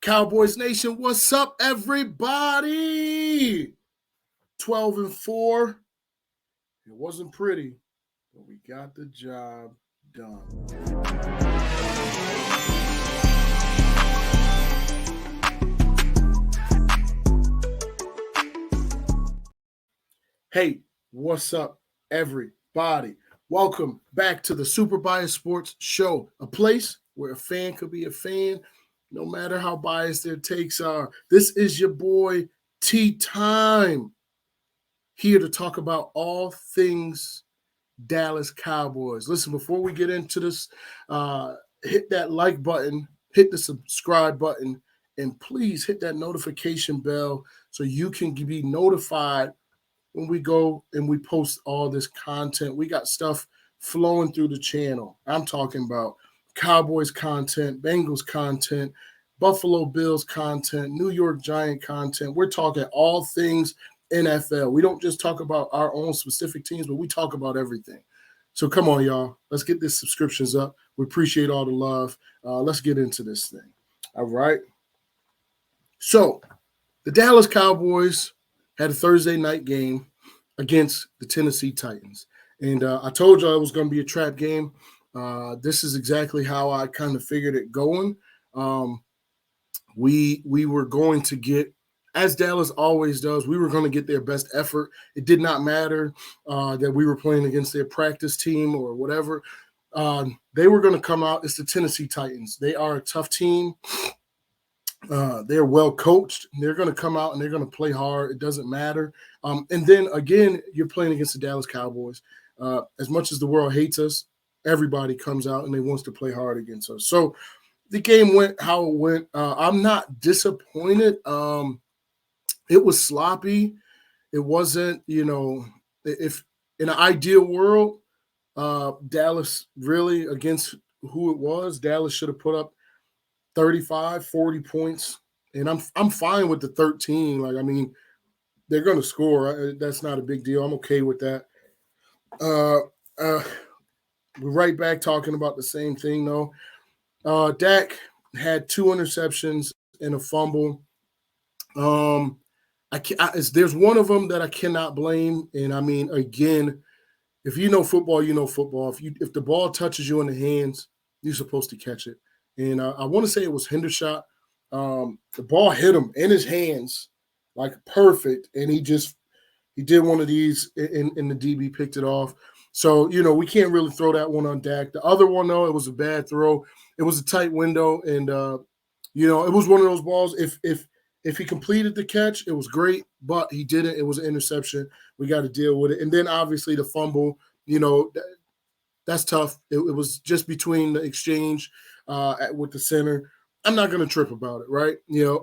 Cowboys Nation, what's up, everybody? 12-4. It wasn't pretty, but we got the job done. Hey, what's up, everybody? Welcome back to the Super Biased Sports Show, a place where a fan could be a fan, no matter how biased their takes are. This is your boy, T-Time, here to talk about all things Dallas Cowboys. Listen, before we get into this, hit that like button, hit the subscribe button, and please hit that notification bell so you can be notified when we go and we post all this content. We got stuff flowing through the channel. I'm talking about Cowboys content, Bengals content, Buffalo Bills content, New York Giant content. We're talking all things NFL. We don't just talk about our own specific teams, but we talk about everything. So come on, y'all. Let's get these subscriptions up. We appreciate all the love. Let's get into this thing. All right. So the Dallas Cowboys had a Thursday night game against the Tennessee Titans. And I told you it was going to be a trap game. This is exactly how I kind of figured it going. We were going to get, as Dallas always does, we were going to get their best effort. It did not matter that we were playing against their practice team or whatever. They were going to come out. It's the Tennessee Titans. They are a tough team. They're well coached. They're going to come out and they're going to play hard. It doesn't matter. And then, again, you're playing against the Dallas Cowboys. As much as the world hates us, everybody comes out and they wants to play hard against us. So the game went how it went. I'm not disappointed. It was sloppy. It wasn't, if in an ideal world, Dallas really, against who it was, Dallas should have put up 35, 40 points. And I'm fine with the 13. They're going to score. That's not a big deal. I'm okay with that. We're right back talking about the same thing, though. Dak had 2 interceptions and a fumble. There's one of them that I cannot blame. And again, if you know football, you know football. If the ball touches you in the hands, you're supposed to catch it. And I want to say it was Hendershot. The ball hit him in his hands, like perfect. And he did one of these, and the DB picked it off. So, we can't really throw that one on Dak. The other one, though, it was a bad throw. It was a tight window. And, it was one of those balls. If he completed the catch, it was great, but he didn't. It was an interception. We got to deal with it. And then, obviously, the fumble, that's tough. It was just between the exchange with the center. I'm not going to trip about it, right?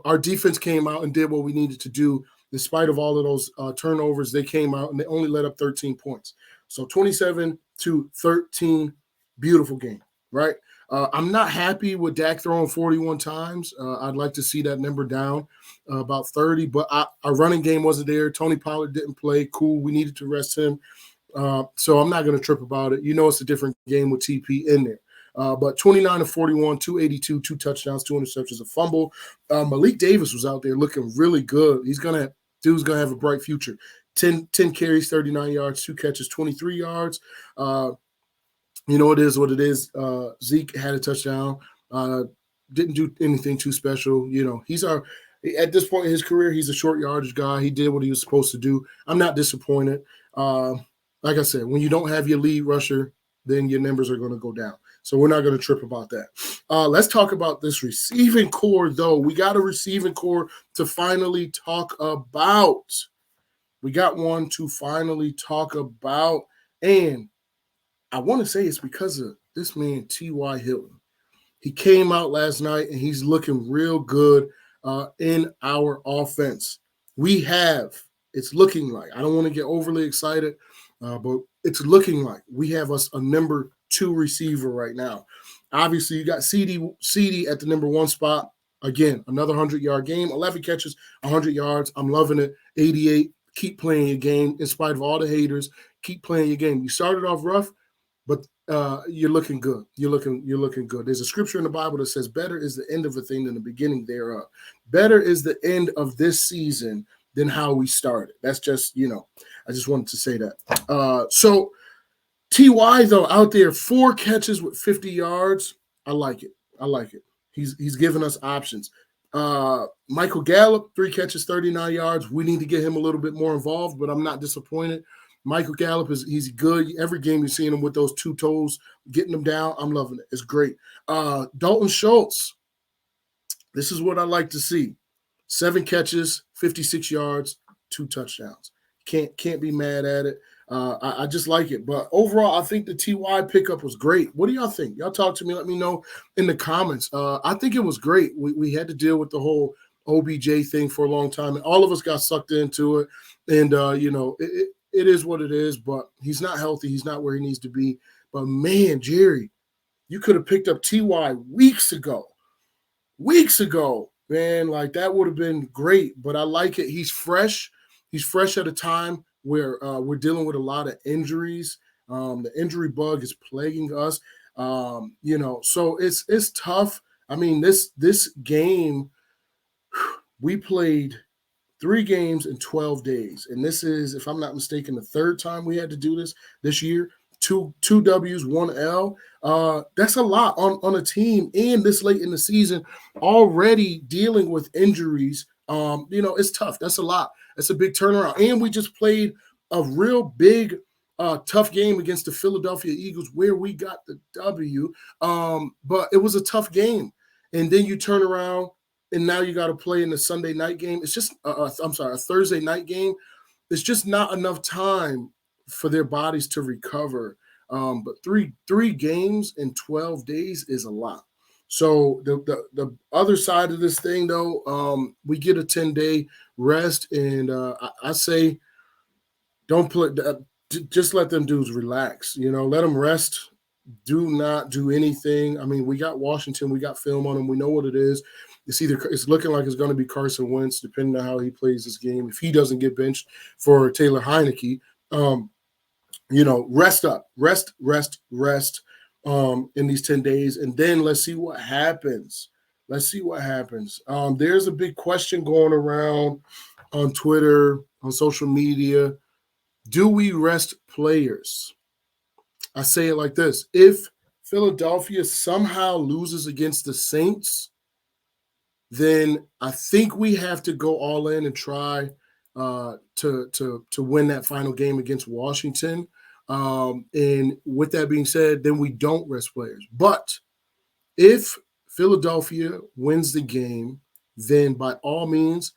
Our defense came out and did what we needed to do. In spite of all of those turnovers, they came out and they only let up 13 points. So 27-13, beautiful game, right? I'm not happy with Dak throwing 41 times. I'd like to see that number down about 30, but our running game wasn't there. Tony Pollard didn't play. Cool. We needed to rest him. So I'm not going to trip about it. It's a different game with TP in there. But 29-41, 282, 2 touchdowns, 2 interceptions, a fumble. Malik Davis was out there looking really good. Dude's going to have a bright future. 10 carries, 39 yards, 2 catches, 23 yards. It is what it is. Zeke had a touchdown. Didn't do anything too special. At this point in his career, he's a short yardage guy. He did what he was supposed to do. I'm not disappointed. Like I said, when you don't have your lead rusher, then your numbers are going to go down. So we're not going to trip about that. Let's talk about this receiving core, though. We got a receiving core to finally talk about. We got one to finally talk about. And I want to say it's because of this man, T.Y. Hilton. He came out last night, and he's looking real good in our offense. It's looking like, I don't want to get overly excited, but it's looking like we have us a number 2 receiver right now. Obviously, you got Ceedee at the number 1 spot. Again, another 100-yard game, 11 catches, 100 yards. I'm loving it. 88. Keep playing your game in spite of all the haters. Keep playing your game. You started off rough, but you're looking good. You're looking good. There's a scripture in the Bible that says, "Better is the end of a thing than the beginning thereof." Better is the end of this season than how we started. That's just, I just wanted to say that. So Ty though out there, 4 catches with 50 yards. I like it. I like it. He's giving us options. Michael Gallup, 3 catches, 39 yards. We need to get him a little bit more involved, but I'm not disappointed. Michael Gallup he's good. Every game you're seeing him with those 2 toes, getting them down. I'm loving it. It's great. Dalton Schultz. This is what I like to see. 7 catches, 56 yards, 2 touchdowns. Can't be mad at it. I just like it. But overall, I think the TY pickup was great. What do y'all think? Y'all talk to me. Let me know in the comments. I think it was great. We had to deal with the whole OBJ thing for a long time, and all of us got sucked into it. And, it is what it is, but he's not healthy. He's not where he needs to be. But, man, Jerry, you could have picked up TY weeks ago, man. Like, that would have been great. But I like it. He's fresh. He's fresh at a time where we're dealing with a lot of injuries. The injury bug is plaguing us. So it's tough. I mean, this game, we played 3 games in 12 days. And this is, if I'm not mistaken, the 3rd time we had to do this year. Two W's, 1 L. That's a lot on a team, and this late in the season, already dealing with injuries. It's tough. That's a lot. That's a big turnaround. And we just played a real big, tough game against the Philadelphia Eagles where we got the W. But it was a tough game. And then you turn around, and now you got to play in the Sunday night game. It's just, a Thursday night game. It's just not enough time for their bodies to recover. But three games in 12 days is a lot. So the other side of this thing, though, we get a 10-day rest, and I say don't put just let them dudes relax. Let them rest. Do not do anything. I mean, we got Washington. We got film on them. We know what it is. It's looking like it's going to be Carson Wentz, depending on how he plays this game. If he doesn't get benched for Taylor Heineke, rest up, rest in these 10 days, and then let's see what happens. There's a big question going around on Twitter, on social media. Do we rest players? I say it like this. If Philadelphia somehow loses against the Saints, then I think we have to go all in and try to win that final game against Washington. And with that being said, then we don't rest players. But if Philadelphia wins the game, then by all means,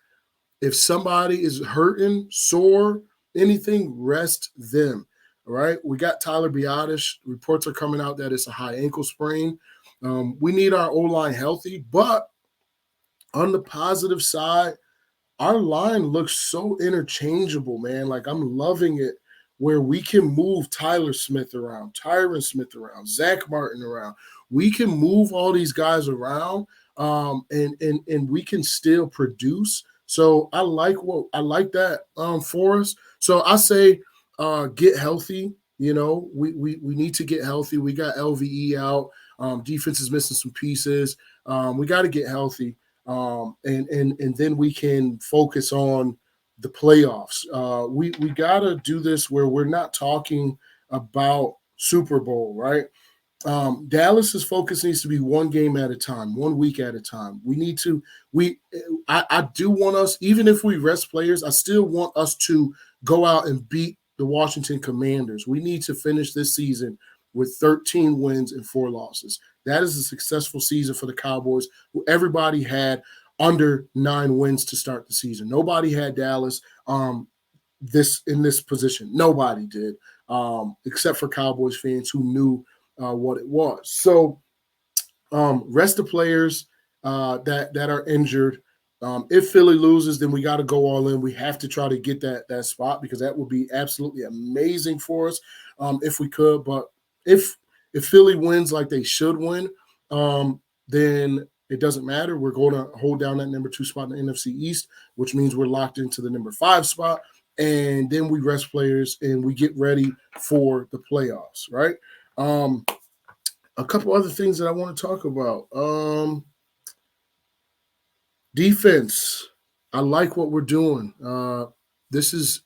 if somebody is hurting, sore, anything, rest them. All right. We got Tyler Biadasz. Reports are coming out that it's a high ankle sprain. We need our O-line healthy, but on the positive side, our line looks so interchangeable, man. Like, I'm loving it where we can move Tyler Smith around, Tyron Smith around, Zach Martin around. We can move all these guys around, and we can still produce. So I like that for us. So I say get healthy. We need to get healthy. We got LVE out. Defense is missing some pieces. We got to get healthy. And then we can focus on the playoffs. We got to do this where we're not talking about Super Bowl, right? Dallas's focus needs to be one game at a time, 1 week at a time. I do want us, even if we rest players, I still want us to go out and beat the Washington Commanders. We need to finish this season with 13 wins and 4 losses. That is a successful season for the Cowboys, who everybody had under 9 wins to start the season. Nobody had Dallas in this position. Nobody did, except for Cowboys fans who knew what it was. So rest the players that are injured. If Philly loses, then we got to go all in. We have to try to get that spot, because that would be absolutely amazing for us if we could. But if Philly wins like they should win, then it doesn't matter. We're going to hold down that number 2 spot in the NFC East, which means we're locked into the number 5 spot. And then we rest players and we get ready for the playoffs, right? Um, a couple other things that I want to talk about. Defense. I like what we're doing. This is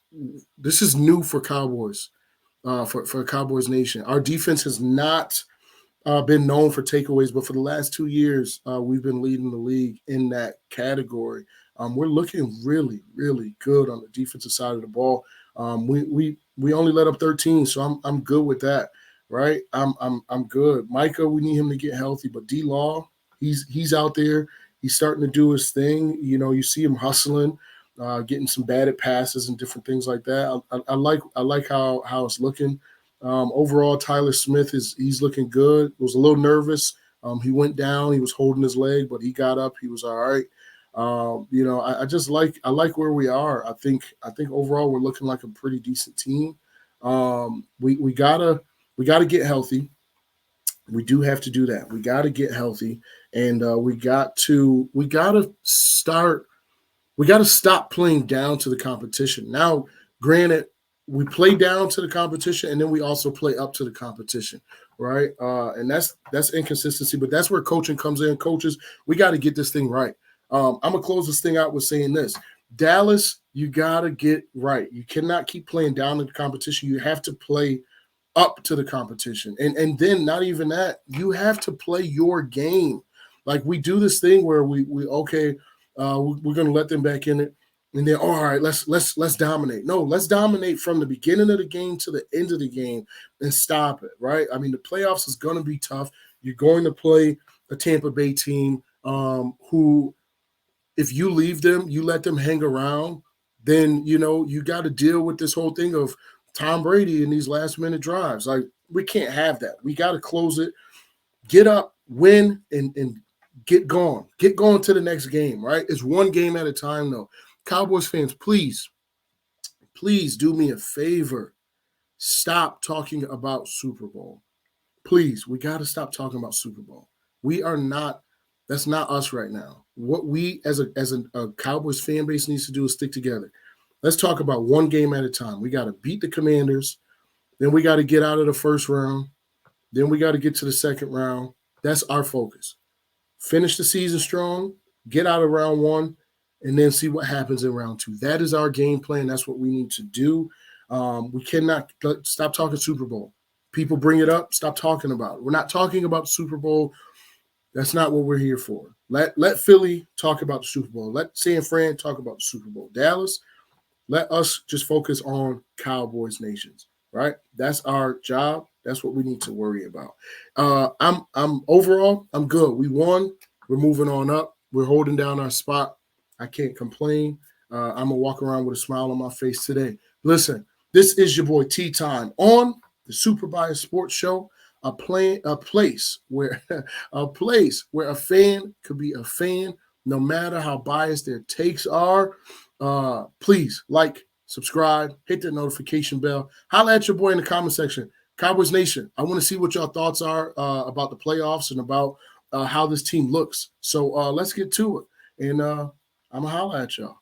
this is new for Cowboys, for Cowboys Nation. Our defense has not been known for takeaways, but for the last 2 years, we've been leading the league in that category. We're looking really, really good on the defensive side of the ball. We only let up 13, so I'm good with that, right? I'm good. Micah, we need him to get healthy, but D Law, he's out there. He's starting to do his thing. You know, you see him hustling, getting some batted passes and different things like that. I like how it's looking. Overall, Tyler Smith he's looking good. Was a little nervous. He went down. He was holding his leg, but he got up. He was all right. I just like where we are. I think overall we're looking like a pretty decent team. We gotta get healthy. We do have to do that. We got to get healthy, and we got to stop playing down to the competition. Now, granted, we play down to the competition, and then we also play up to the competition, right? And that's inconsistency, but that's where coaching comes in. Coaches, we got to get this thing right. I'm gonna close this thing out with saying this: Dallas, you got to get right. You cannot keep playing down to the competition. You have to play up to the competition. And then not even that, you have to play your game. Like we do this thing where we okay, we're gonna let them back in it, and then all right, let's dominate. No, let's dominate from the beginning of the game to the end of the game and stop it, right? I mean, the playoffs is gonna be tough. You're going to play a Tampa Bay team who, if you leave them, you let them hang around, then you got to deal with this whole thing of Tom Brady in these last minute drives. Like we can't have that. We got to close it, get up, win, and get going. Get going to the next game, right? It's one game at a time, though. Cowboys fans, please do me a favor. Stop talking about Super Bowl. Please, we got to stop talking about Super Bowl. We are not. That's not us right now. What we as a Cowboys fan base needs to do is stick together. Let's talk about one game at a time. We got to beat the Commanders. Then we got to get out of the first round. Then we got to get to the second round. That's our focus. Finish the season strong, get out of round one, and then see what happens in round two. That is our game plan. That's what we need to do. We cannot stop talking Super Bowl. People bring it up. Stop talking about it. We're not talking about Super Bowl. That's not what we're here for. Let Philly talk about the Super Bowl. Let San Fran talk about the Super Bowl. Dallas, let us just focus on Cowboys nations, right? That's our job. That's what we need to worry about. I'm overall, I'm good. We won. We're moving on up. We're holding down our spot. I can't complain. I'm gonna walk around with a smile on my face today. Listen, this is your boy T Time on the Super Bias Sports Show. A place where a fan could be a fan, no matter how biased their takes are. Please like, subscribe, hit that notification bell. Holla at your boy in the comment section. Cowboys Nation, I want to see what your thoughts are about the playoffs and about how this team looks. So let's get to it. And I'm going to holla at y'all.